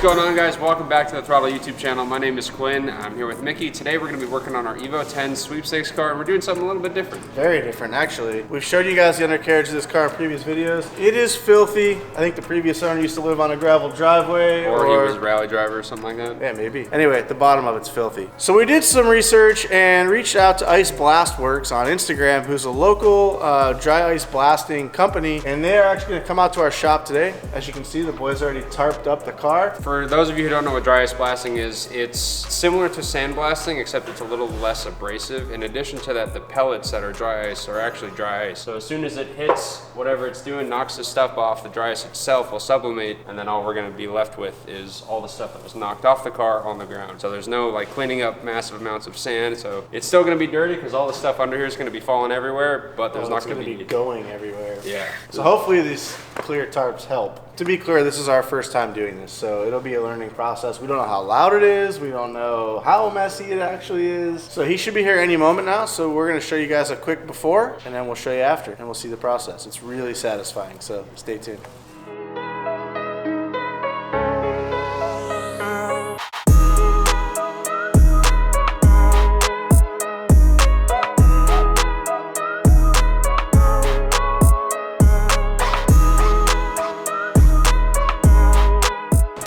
going on, guys? Welcome back to the Throttle YouTube channel. My name is Quinn. I'm here with Mickey. Today we're going to be working on our EVO 10 sweepstakes car, and we're doing something a little bit different. Very different, actually. We've showed you guys the undercarriage of this car in previous videos. It is filthy. I think the previous owner used to live on a gravel driveway. Or he was a rally driver or something like that. Yeah, maybe. Anyway, the bottom of it's filthy. So we did some research and reached out to Ice Blast Works on Instagram, who's a local dry ice blasting company, and they're actually going to come out to our shop today. As you can see, the boys already tarped up the car. For those of you who don't know what dry ice blasting is, it's similar to sandblasting, except it's a little less abrasive. In addition to that, the pellets that are dry ice are actually dry ice. So as soon as it hits whatever it's doing, knocks the stuff off, the dry ice itself will sublimate, and then all we're going to be left with is all the stuff that was knocked off the car on the ground. So there's no like cleaning up massive amounts of sand. So it's still going to be dirty because all the stuff under here is going to be falling everywhere, but there's not going to be going everywhere. Yeah. So hopefully these clear tarps help. To be clear, this is our first time doing this, so it'll be a learning process. We don't know how loud it is. We don't know how messy it actually is. So he should be here any moment now, so we're going to show you guys a quick before, and then we'll show you after, and we'll see the process. It's really satisfying, so stay tuned.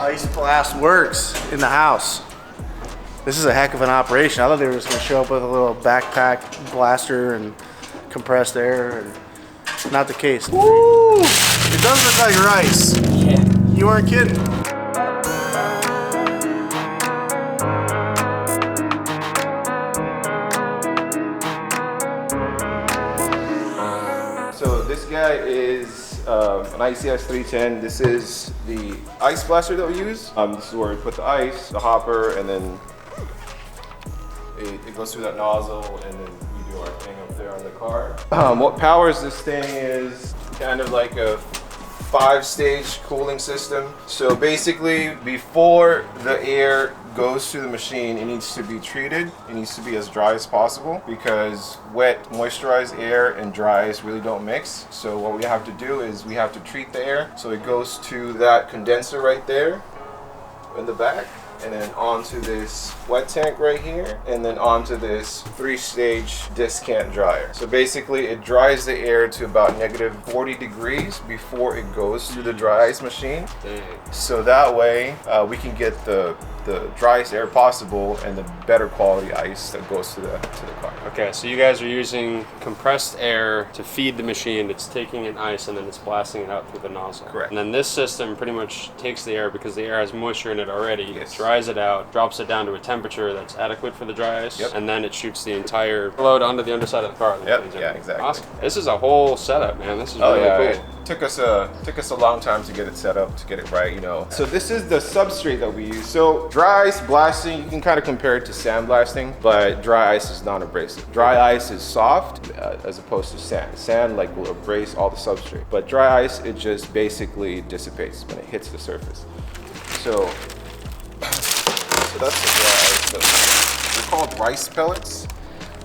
Ice Blast Works in the house. This is a heck of an operation. I thought they were just going to show up with a little backpack blaster and compressed air, and not the case. Woo! It does look like rice. Yeah. You weren't kidding. So this guy is an ICS 310. This is the ice blaster that we use. This is where we put the ice, the hopper, and then it goes through that nozzle, and then we do our thing up there on the car. What powers this thing is kind of like a 5-stage cooling system. So basically, before the air goes to the machine, it needs to be treated. It needs to be as dry as possible because wet, moisturized air and dry ice really don't mix. So what we have to do is we have to treat the air. So it goes to that condenser right there in the back, and then onto this wet tank right here, and then onto this 3-stage discant dryer. So basically it dries the air to about -40 degrees before it goes to the dry ice machine. So that way we can get the driest air possible and the better quality ice that goes to the car. Okay, so you guys are using compressed air to feed the machine. It's taking in ice and then it's blasting it out through the nozzle. Correct. And then this system pretty much takes the air, because the air has moisture in it already. Yes. Dries it out, drops it down to a temperature that's adequate for the dry ice, Yep. and then it shoots the entire load onto the underside of the car. Yep. Yeah, exactly. Awesome. This is a whole setup, man. This is really cool. It took us a long time to get it set up, to get it right, you know. So this is the substrate that we use. So dry ice blasting, you can kind of compare it to sandblasting, but dry ice is non-abrasive. Dry ice is soft as opposed to sand. Sand like will abrase all the substrate, but dry ice, it just basically dissipates when it hits the surface. So that's the dry ice. They're called rice pellets.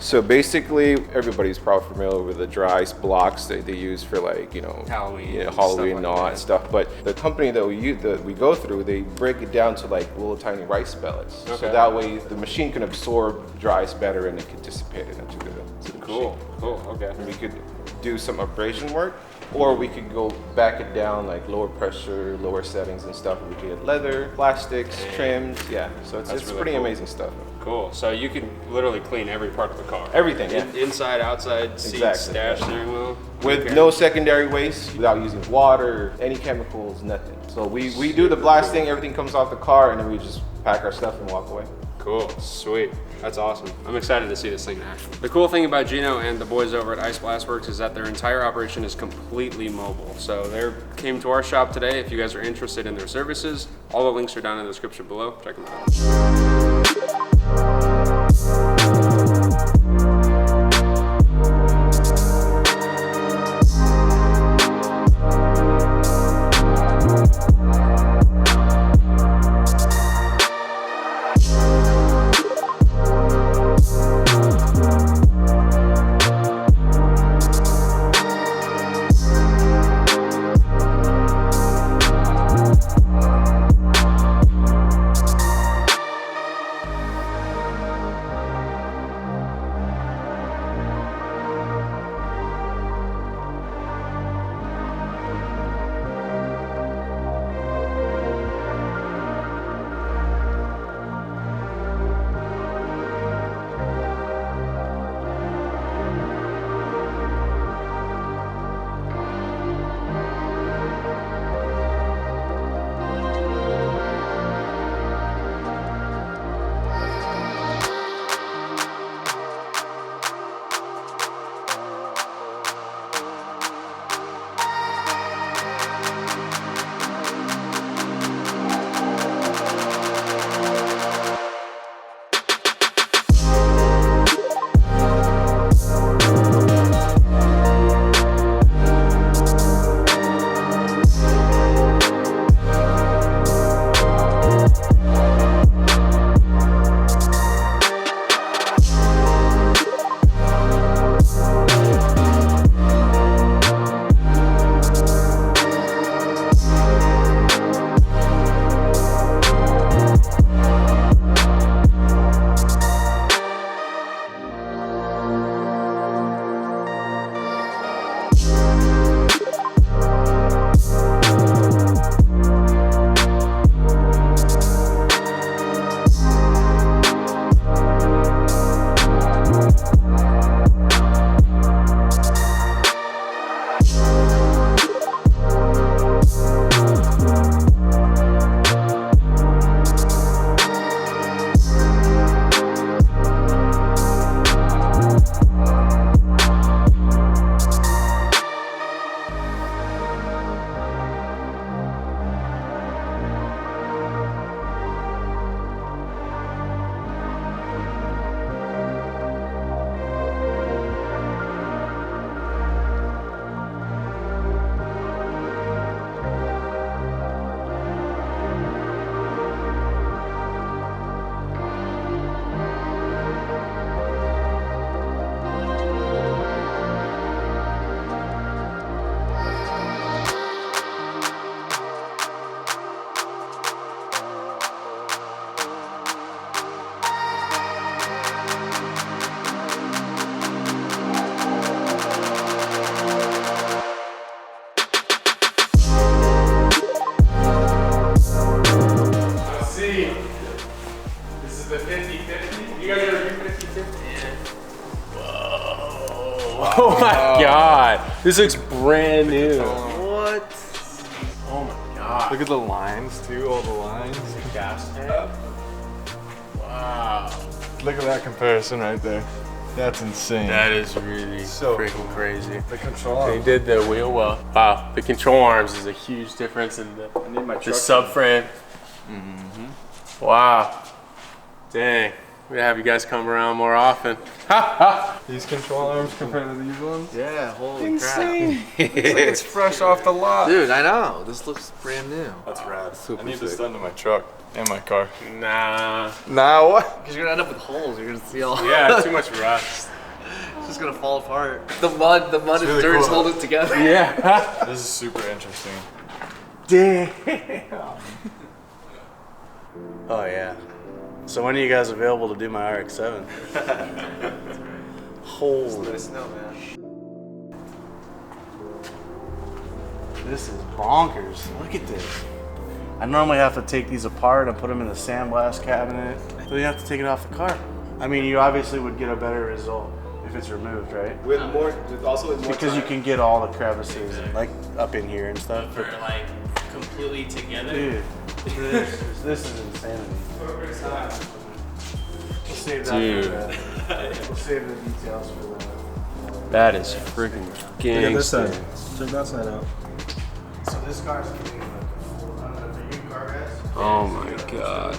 So basically, everybody's probably familiar with the dry ice blocks that they use for, like, you know, Halloween and all that stuff. But the company that we go through, they break it down to like little tiny rice pellets. Okay. So that way the machine can absorb dry ice better, and it can dissipate it into the machine. Cool. Okay. And we could do some abrasion work, or we could go back it down, like lower pressure, lower settings and stuff. We could get leather, plastics, trims. Yeah. So it's really pretty cool. amazing stuff. Cool. So you can literally clean every part of the car. Everything, yeah. Inside, outside, seats, Exactly. dash, steering wheel. With no secondary waste, without using water, any chemicals, nothing. So we do the blasting, everything comes off the car, and then we just pack our stuff and walk away. Cool, sweet. That's awesome. I'm excited to see this thing in action. The cool thing about Gino and the boys over at Ice Blast Works is that their entire operation is completely mobile. So they came to our shop today. If you guys are interested in their services, all the links are down in the description below. Check them out. god, this looks brand new. What? Oh my god. Look at the lines too, all the lines. Gas tank. Wow. Look at that comparison right there. That's insane. That is really So freaking cool. crazy. The control They arm. did the wheel well. Wow, the control arms is a huge difference in the subframe. Wow. Dang. We gotta have you guys come around more often. These control arms compared to these ones. Yeah, holy Insane. Looks like it's fresh off the lot. Dude, I know. This looks brand new. That's rad. Super I need this sick. done to my truck and my car. Nah. Now what? Because you're gonna end up with holes. You're gonna see all. Yeah, too much rust. It's just gonna fall apart. The mud and really dirt cool. hold it together. Yeah. This is super interesting. Damn. Oh yeah. So when are you guys available to do my RX-7? Holy. Let us know, man. This is bonkers. Look at this. I normally have to take these apart and put them in the sandblast cabinet. So you have to take it off the car. I mean, you obviously would get a better result if it's removed, right? With more, also with more Because you time. can get all the crevices, like up in here and stuff. For like completely together. Dude, this is insanity. We'll save that Dude. for we'll save the details for that. That is freaking gangster. Check that side out. So this car's getting like a full, the new car guys. Oh my god.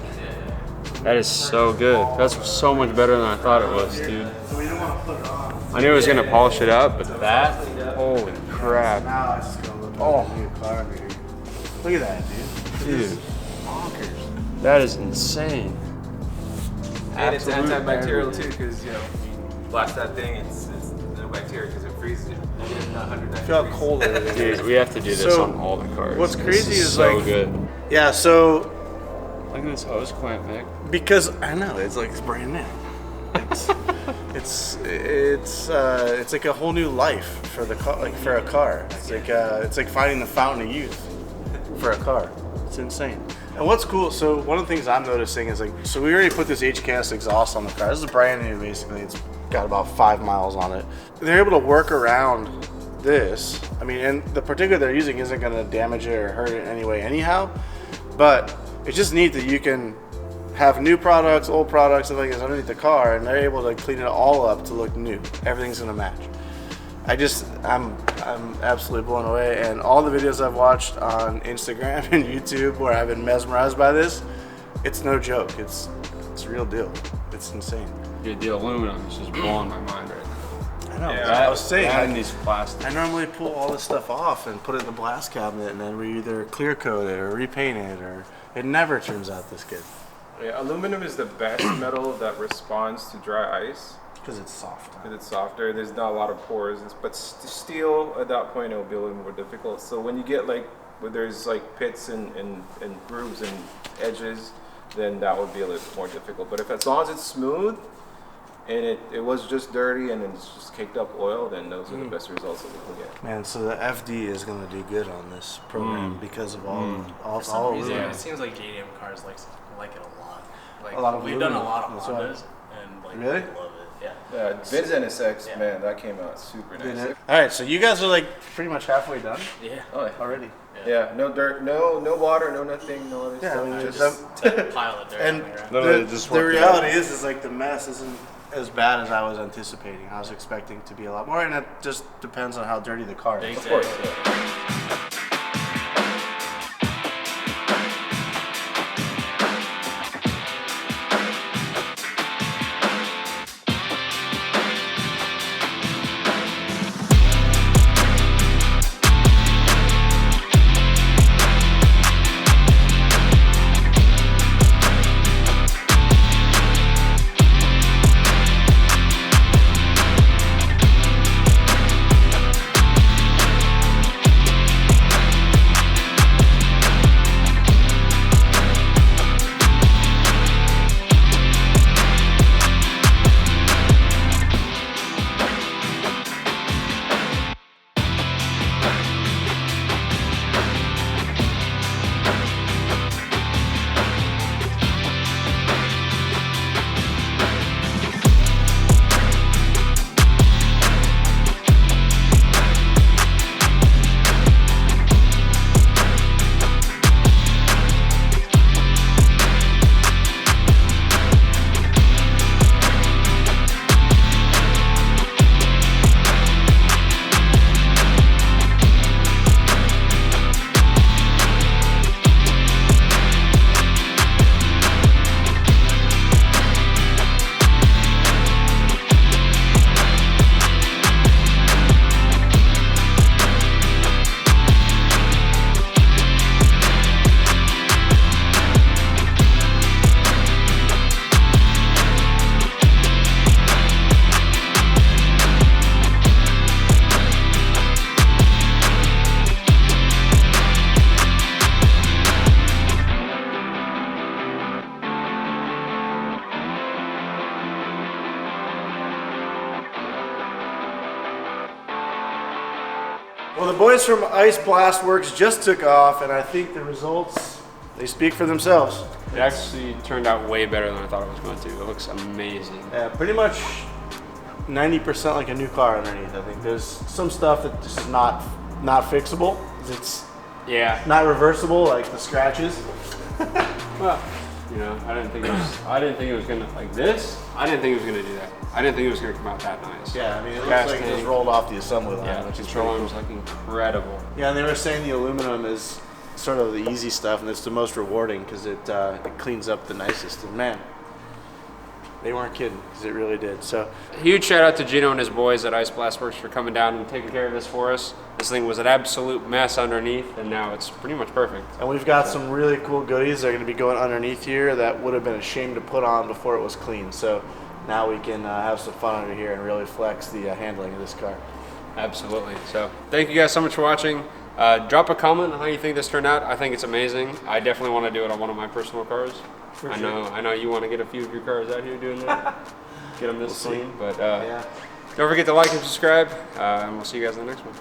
That is so good. That's so much better than I thought it was, dude. So we don't want to put it on. I knew I was gonna polish it up, but that, holy crap. Now it's just gonna look like a new car under here. Look at that, dude. Dude, that is insane. And it's Absolute antibacterial garbage. too, because you know, you blast that thing, it's no bacteria because it freezes it. It's not 190 Feel how degrees. cold it is. Dude, we have to do this So, on all the cars. what's This crazy is, so like- good. Yeah, so Look at this hose clamp, Mick. because I know it's like it's brand new. It's like a whole new life for the car, like for a car. It's like finding the fountain of youth for a car. It's insane. And what's cool, so one of the things I'm noticing is like, so we already put this HKS exhaust on the car. This is brand new, basically. It's got about 5 miles on it. They're able to work around this. I mean, and the particular they're using isn't going to damage it or hurt it in any way anyhow. But it's just neat that you can have new products, old products, and things underneath the car, and they're able to clean it all up to look new. Everything's gonna match. I'm absolutely blown away, and all the videos I've watched on Instagram and YouTube where I've been mesmerized by this, it's no joke. It's a real deal. It's insane. Dude, the aluminum is just blowing my mind right now. I know. Yeah, I was saying, Adding these plastics. I normally pull all this stuff off and put it in the blast cabinet, and then we either clear coat it or repaint it, or it never turns out this good Yeah, aluminum is the best metal that responds to dry ice because it's soft. because it's softer. There's not a lot of pores, but steel at that point it'll be a little more difficult. So when you get like where there's like pits and grooves and edges, then that would be a little more difficult. But if as long as it's smooth and it was just dirty and it's just caked up oil, then those are the best results that we can get. Man, so the FD is going to do good on this program because of all For some all reason, aluminum. it seems like JDM cars like it a lot. Like A lot of we've done a aluminum, lot of that's right. Hondas, and like Really? we love it. Yeah. Yeah, Vin's NSX, Yeah. man, that came out super nice. All right, so you guys are like pretty much halfway done Yeah. Oh, yeah. already. Yeah, no dirt, no water, no nothing, no other Yeah, stuff. I mean, just Take a pile of dirt And on the ground. Literally the, just the work it reality out. is like the mess isn't as bad as I was anticipating. I was expecting to be a lot more, and it just depends on how dirty the car is. of course. Exactly. Yeah. Well, the boys from Ice Blast Works just took off, and I think the results, they speak for themselves. It actually turned out way better than I thought it was going to. It looks amazing. Yeah, pretty much 90% like a new car underneath. I think there's some stuff that just is not fixable. It's Yeah. not reversible, like the scratches. Well, you know, I didn't think it was gonna like this. I didn't think it was gonna do that. I didn't think it was gonna come out that nice. Yeah, I mean, it looks like it just rolled off the assembly line, Yeah, which the is control pretty arm was cool. like incredible. Yeah, and they were saying the aluminum is sort of the easy stuff, and it's the most rewarding because it cleans up the nicest. And man, they weren't kidding because it really did. So Huge shout out to Gino and his boys at Ice Blast Works for coming down and taking care of this for us. This thing was an absolute mess underneath, and now it's pretty much perfect. And we've got some really cool goodies that are going to be going underneath here that would have been a shame to put on before it was clean. So now we can have some fun under here and really flex the handling of this car. Absolutely. So thank you guys so much for watching. Drop a comment on how you think this turned out. I think it's amazing. I definitely want to do it on one of my personal cars. I know you want to get a few of your cars out here doing that. Get them this clean. But don't forget to like and subscribe, and we'll see you guys in the next one.